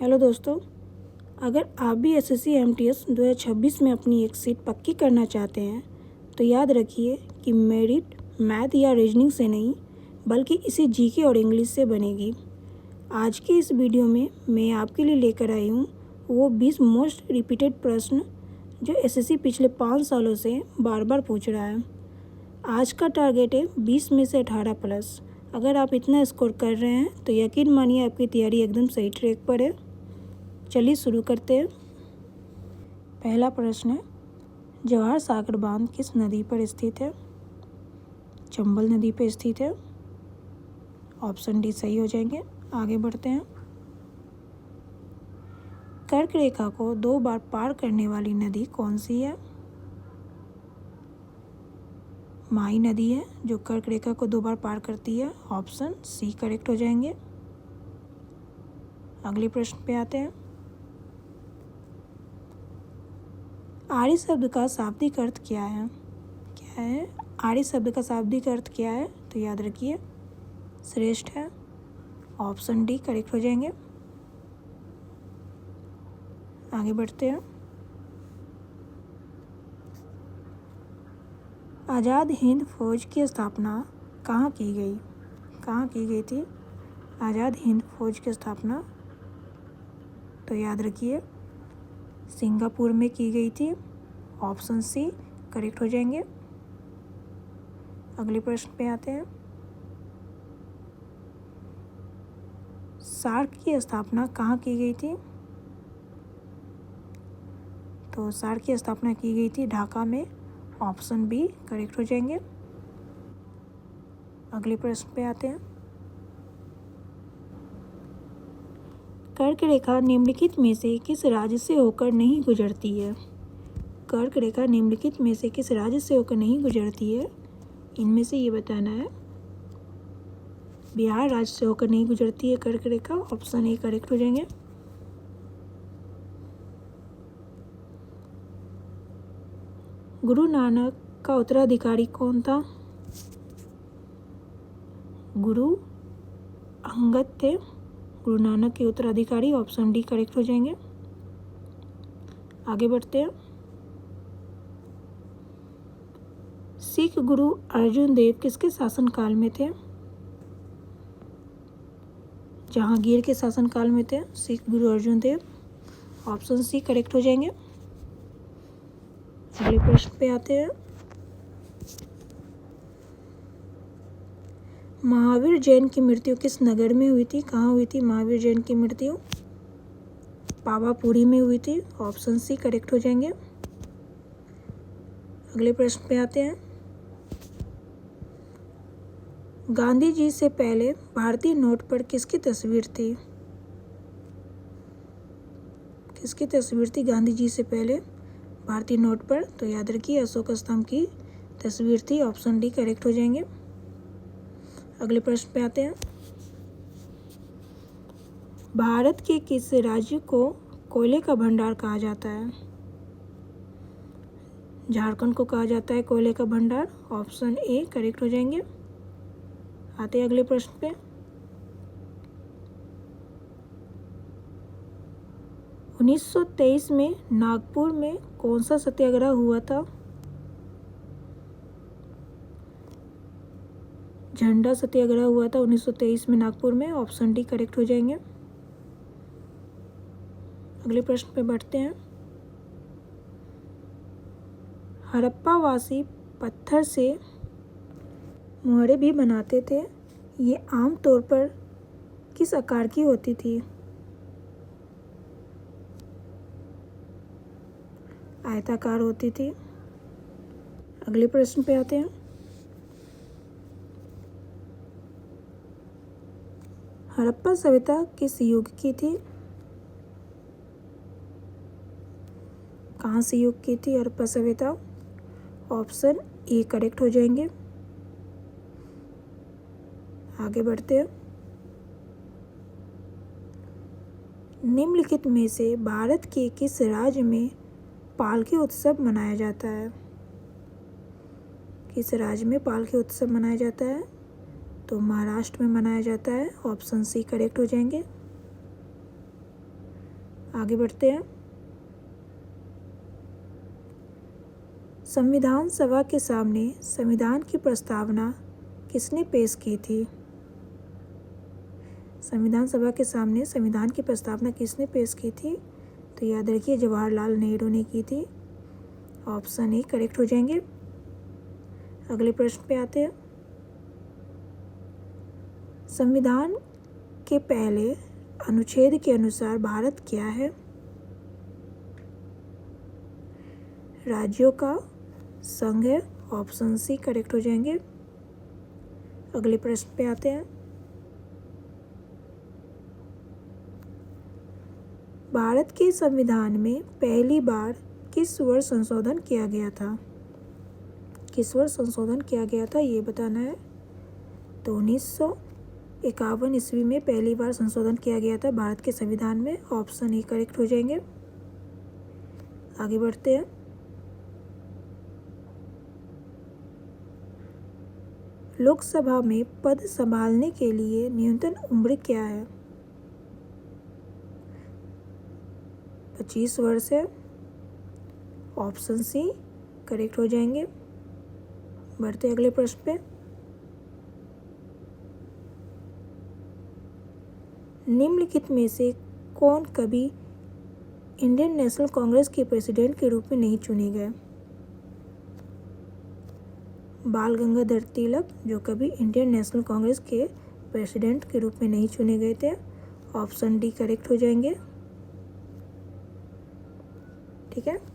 Hello दोस्तों, अगर आप भी एसएससी एमटीएस 2026 में अपनी एक सीट पक्की करना चाहते हैं तो याद रखिए कि मेरिट मैथ या रीजनिंग से नहीं बल्कि इसी जीके और इंग्लिश से बनेगी। आज की इस वीडियो में मैं आपके लिए लेकर आई हूँ वो 20 मोस्ट रिपीटेड प्रश्न जो एसएससी पिछले 5 सालों से बार बार पूछ रहा है। आज का टारगेट है 20 में से 18 प्लस। अगर आप इतना स्कोर कर रहे हैं तो यकीन मानिए आपकी तैयारी एकदम सही ट्रैक पर है। चलिए शुरू करते हैं। पहला प्रश्न है, जवाहर सागर बांध किस नदी पर स्थित है? चंबल नदी पर स्थित है। ऑप्शन डी सही हो जाएंगे। आगे बढ़ते हैं। कर्क रेखा को 2 बार पार करने वाली नदी कौन सी है? माही नदी है जो कर्क रेखा को 2 बार पार करती है। ऑप्शन सी करेक्ट हो जाएंगे। अगले प्रश्न पे आते हैं। आर्य शब्द का शाब्दिक अर्थ क्या है? आर्य शब्द का शाब्दिक अर्थ क्या है? तो याद रखिए श्रेष्ठ है। ऑप्शन डी करेक्ट हो जाएंगे। आगे बढ़ते हैं। आज़ाद हिंद फौज की स्थापना कहाँ की गई थी? आज़ाद हिंद फौज की स्थापना तो याद रखिए सिंगापुर में की गई थी। ऑप्शन सी करेक्ट हो जाएंगे। अगले प्रश्न पे आते हैं। सार्क की स्थापना कहाँ की गई थी? तो सार्क की स्थापना की गई थी ढाका में। ऑप्शन बी करेक्ट हो जाएंगे। अगले प्रश्न पे आते हैं। कर्क रेखा निम्नलिखित में से किस राज्य से होकर नहीं गुजरती है? कर्क रेखा निम्नलिखित में से किस राज्य से होकर नहीं गुजरती है? इनमें से ये बताना है। बिहार राज्य से होकर नहीं गुजरती है कर्क रेखा। ऑप्शन ए करेक्ट हो जाएंगे। गुरु नानक का उत्तराधिकारी कौन था? गुरु अंगद थे गुरु नानक के उत्तराधिकारी। ऑप्शन डी करेक्ट हो जाएंगे। आगे बढ़ते हैं। सिख गुरु अर्जुन देव किसके शासनकाल में थे? जहांगीर के शासनकाल में थे सिख गुरु अर्जुन देव। ऑप्शन सी करेक्ट हो जाएंगे। अगले प्रश्न पे आते हैं। महावीर जैन की मृत्यु किस नगर में हुई थी? कहाँ हुई थी महावीर जैन की मृत्यु? पावापुरी में हुई थी। ऑप्शन सी करेक्ट हो जाएंगे। अगले प्रश्न पे आते हैं। गांधी जी से पहले भारतीय नोट पर किसकी तस्वीर थी? किसकी तस्वीर थी गांधी जी से पहले भारतीय नोट पर? तो याद रखिए अशोक स्तंभ की तस्वीर थी। ऑप्शन डी करेक्ट हो जाएंगे। अगले प्रश्न पे आते हैं। भारत के किस राज्य को कोयले का भंडार कहा जाता है? झारखंड को कहा जाता है कोयले का भंडार। ऑप्शन ए करेक्ट हो जाएंगे। आते हैं अगले प्रश्न पे। 1923 में नागपुर में कौन सा सत्याग्रह हुआ था? झंडा सत्याग्रह हुआ था 1923 में नागपुर में। ऑप्शन डी करेक्ट हो जाएंगे। अगले प्रश्न पे बढ़ते हैं। हड़प्पावासी पत्थर से मोहरें भी बनाते थे। ये आम तौर पर किस आकार की होती थी? आयताकार होती थी। अगले प्रश्न पे आते हैं। हड़प्पा सभ्यता किस युग की थी? कहाँ से युग की थी हड़प्पा सभ्यता? ऑप्शन ए करेक्ट हो जाएंगे। आगे बढ़ते हैं। निम्नलिखित में से भारत के किस राज्य में पालकी उत्सव मनाया जाता है? किस राज्य में पालकी उत्सव मनाया जाता है? तो महाराष्ट्र में मनाया जाता है। ऑप्शन सी करेक्ट हो जाएंगे। आगे बढ़ते हैं। संविधान सभा के सामने संविधान की प्रस्तावना किसने पेश की थी? संविधान सभा के सामने संविधान की प्रस्तावना किसने पेश की थी? तो याद रखिए जवाहरलाल नेहरू ने की थी। ऑप्शन ए करेक्ट हो जाएंगे। अगले प्रश्न पे आते हैं। संविधान के पहले अनुच्छेद के अनुसार भारत क्या है? राज्यों का संघ है। ऑप्शन सी करेक्ट हो जाएंगे। अगले प्रश्न पे आते हैं। भारत के संविधान में पहली बार किस वर्ष संशोधन किया गया था? किस वर्ष संशोधन किया गया था ये बताना है। तो 1951 ईस्वी में पहली बार संशोधन किया गया था भारत के संविधान में। ऑप्शन ए करेक्ट हो जाएंगे। आगे बढ़ते हैं। लोकसभा में पद संभालने के लिए न्यूनतम उम्र क्या है? 25 वर्ष है। ऑप्शन सी करेक्ट हो जाएंगे। बढ़ते अगले प्रश्न पे। निम्नलिखित में से कौन कभी इंडियन नेशनल कांग्रेस के प्रेसिडेंट के रूप में नहीं चुने गए? बाल गंगाधर तिलक जो कभी इंडियन नेशनल कांग्रेस के प्रेसिडेंट के रूप में नहीं चुने गए थे। ऑप्शन डी करेक्ट हो जाएंगे। ठीक है।